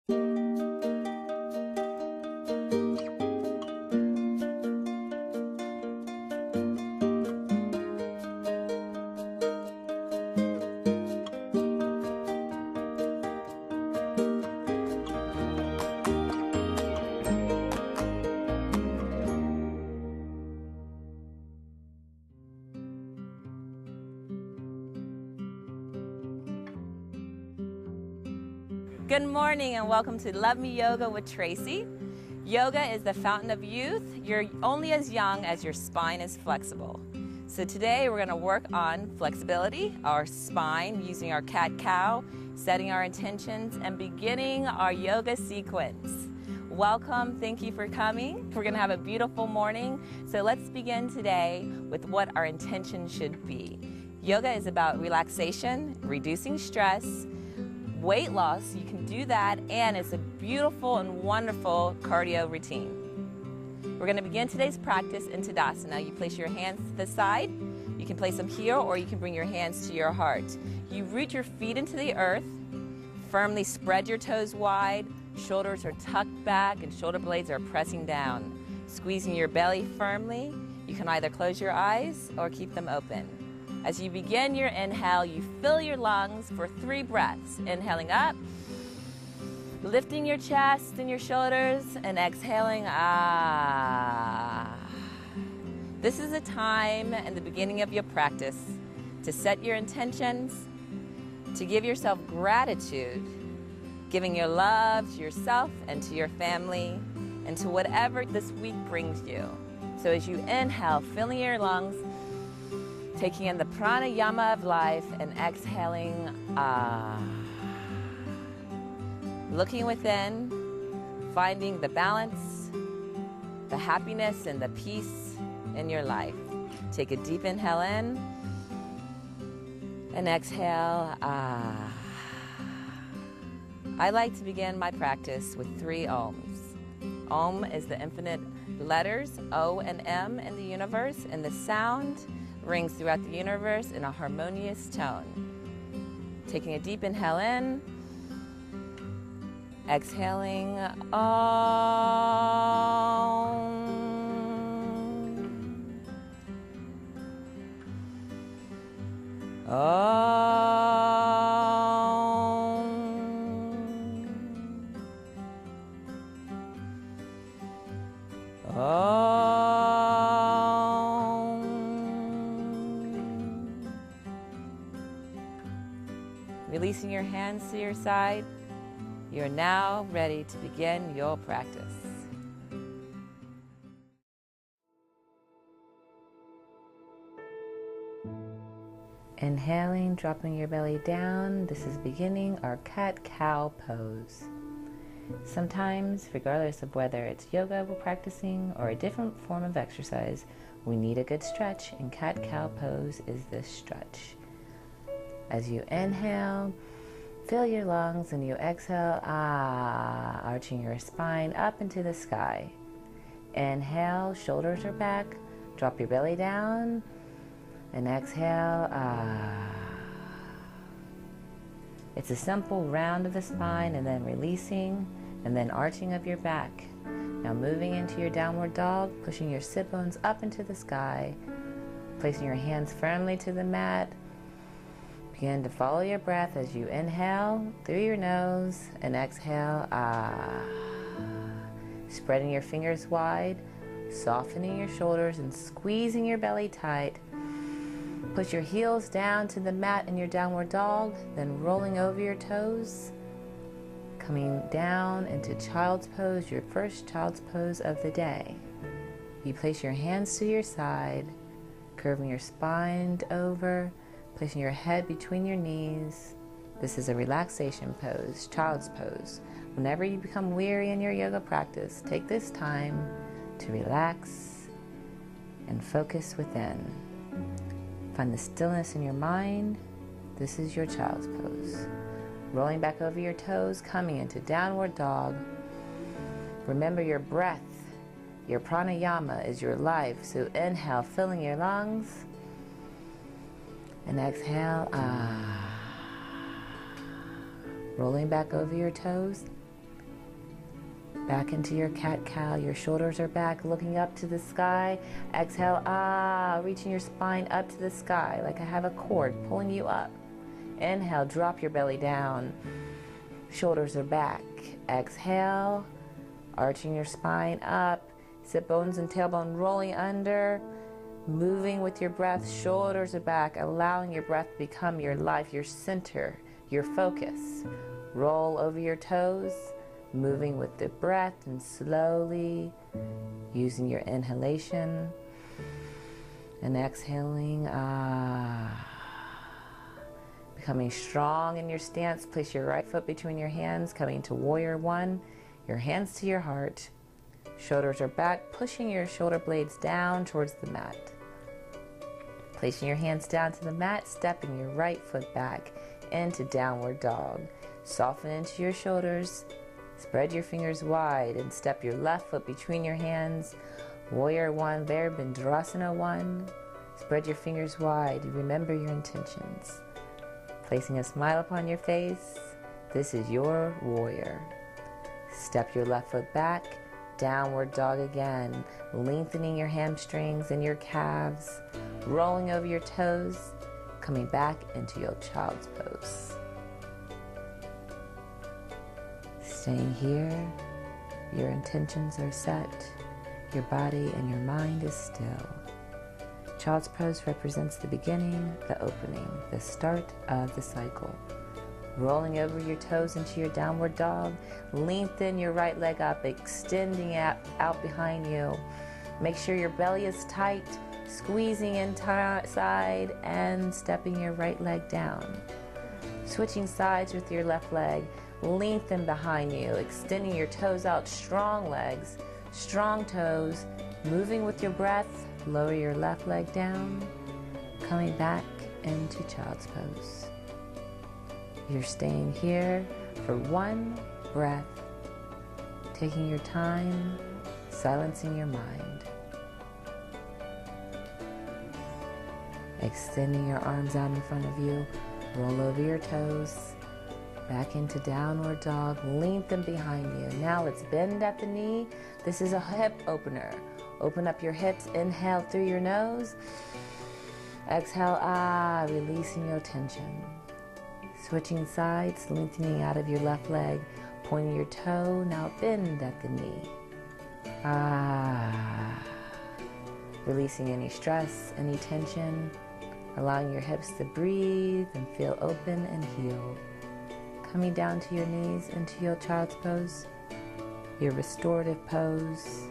Good morning and welcome to Love Me Yoga with Tracy. Yoga is the fountain of youth. You're only as young as your spine is flexible. So today we're going to work on flexibility, our spine, using our cat-cow, setting our intentions, and beginning our yoga sequence. Welcome, thank you for coming. We're going to have a beautiful morning. So let's begin today with what our intention should be. Yoga is about relaxation, reducing stress, weight loss. You can do that, and it's a beautiful and wonderful cardio routine. We're going to begin today's practice in Tadasana. You place your hands to the side. You can place them here, or you can bring your hands to your heart. You root your feet into the earth. Firmly spread your toes wide. Shoulders are tucked back and shoulder blades are pressing down. Squeezing your belly firmly. You can either close your eyes or keep them open. As you begin your inhale, you fill your lungs for 3 breaths. Inhaling up, lifting your chest and your shoulders, and exhaling, ah. This is a time in the beginning of your practice to set your intentions, to give yourself gratitude, giving your love to yourself and to your family, and to whatever this week brings you. So as you inhale, filling your lungs, taking in the pranayama of life, and exhaling, ah. Looking within, finding the balance, the happiness, and the peace in your life. Take a deep inhale in, and exhale, ah. I like to begin my practice with 3 Oms. Om is the infinite letters, O and M in the universe, and the sound rings throughout the universe in a harmonious tone. Taking a deep inhale in, exhaling, Om. Om. Om. Releasing your hands to your side, you're now ready to begin your practice. Inhaling, dropping your belly down. This is beginning our cat-cow pose. Sometimes, regardless of whether it's yoga we're practicing or a different form of exercise, we need a good stretch, and cat-cow pose is this stretch. As you inhale, fill your lungs, and you exhale, ah, arching your spine up into the sky. Inhale, shoulders are back, drop your belly down, and exhale, ah. It's a simple round of the spine, and then releasing, and then arching of your back. Now moving into your downward dog, pushing your sit bones up into the sky, placing your hands firmly to the mat. Begin to follow your breath as you inhale through your nose and exhale, ah. Spreading your fingers wide, softening your shoulders and squeezing your belly tight. Push your heels down to the mat in your downward dog, then rolling over your toes. Coming down into child's pose, your first child's pose of the day. You place your hands to your side, curving your spine over, placing your head between your knees. This is a relaxation pose, child's pose. Whenever you become weary in your yoga practice, take this time to relax and focus within. Find the stillness in your mind. This is your child's pose. Rolling back over your toes, coming into downward dog. Remember your breath, your pranayama is your life. So inhale, filling your lungs. And exhale, ah. Rolling back over your toes. Back into your cat-cow. Your shoulders are back, looking up to the sky. Exhale, reaching your spine up to the sky like I have a cord pulling you up. Inhale, drop your belly down. Shoulders are back. Exhale, arching your spine up. Sit bones and tailbone rolling under. Moving with your breath, shoulders are back, allowing your breath to become your life, your center, your focus. Roll over your toes. Moving with the breath and slowly using your inhalation and exhaling. Becoming strong in your stance. Place your right foot between your hands, coming to warrior one. Your hands to your heart. Shoulders are back, pushing your shoulder blades down towards the mat. Placing your hands down to the mat, stepping your right foot back into downward dog. Soften into your shoulders. Spread your fingers wide and step your left foot between your hands. Warrior one there, Bindrasana one. Spread your fingers wide. Remember your intentions. Placing a smile upon your face. This is your warrior. Step your left foot back. Downward dog again. Lengthening your hamstrings and your calves. Rolling over your toes. Coming back into your child's pose. Staying here, your intentions are set, your body and your mind is still. Child's pose represents the beginning, the opening, the start of the cycle. Rolling over your toes into your downward dog, lengthen your right leg up, extending out behind you. Make sure your belly is tight, squeezing inside and stepping your right leg down. Switching sides with your left leg. Lengthen behind you, extending your toes out, strong legs, strong toes, moving with your breath. Lower your left leg down, coming back into child's pose. You're staying here for one breath, taking your time, silencing your mind. Extending your arms out in front of you, roll over your toes. Back into downward dog, lengthen behind you. Now let's bend at the knee. This is a hip opener. Open up your hips, inhale through your nose. Exhale, releasing your tension. Switching sides, lengthening out of your left leg, pointing your toe. Now bend at the knee. Releasing any stress, any tension, allowing your hips to breathe and feel open and healed. Coming down to your knees into your child's pose, your restorative pose,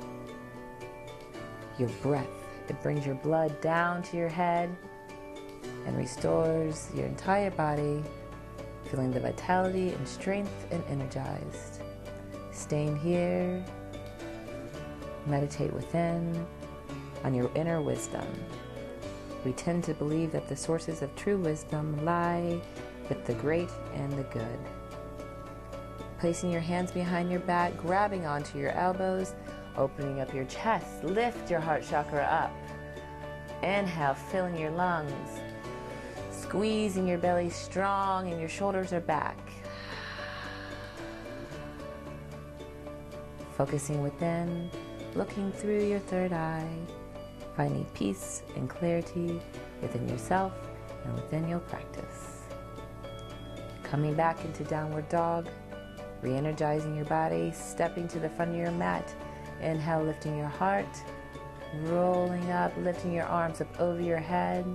your breath. It brings your blood down to your head and restores your entire body, feeling the vitality and strength and energized. Staying here, meditate within on your inner wisdom. We tend to believe that the sources of true wisdom lie with the great and the good. Placing your hands behind your back, grabbing onto your elbows, opening up your chest, lift your heart chakra up. Inhale, filling your lungs, squeezing your belly strong and your shoulders are back. Focusing within, looking through your third eye, finding peace and clarity within yourself and within your practice. Coming back into downward dog, re-energizing your body, stepping to the front of your mat. Inhale, lifting your heart, rolling up, lifting your arms up over your head.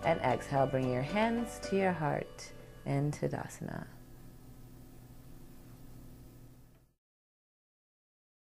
And exhale, bring your hands to your heart in Tadasana.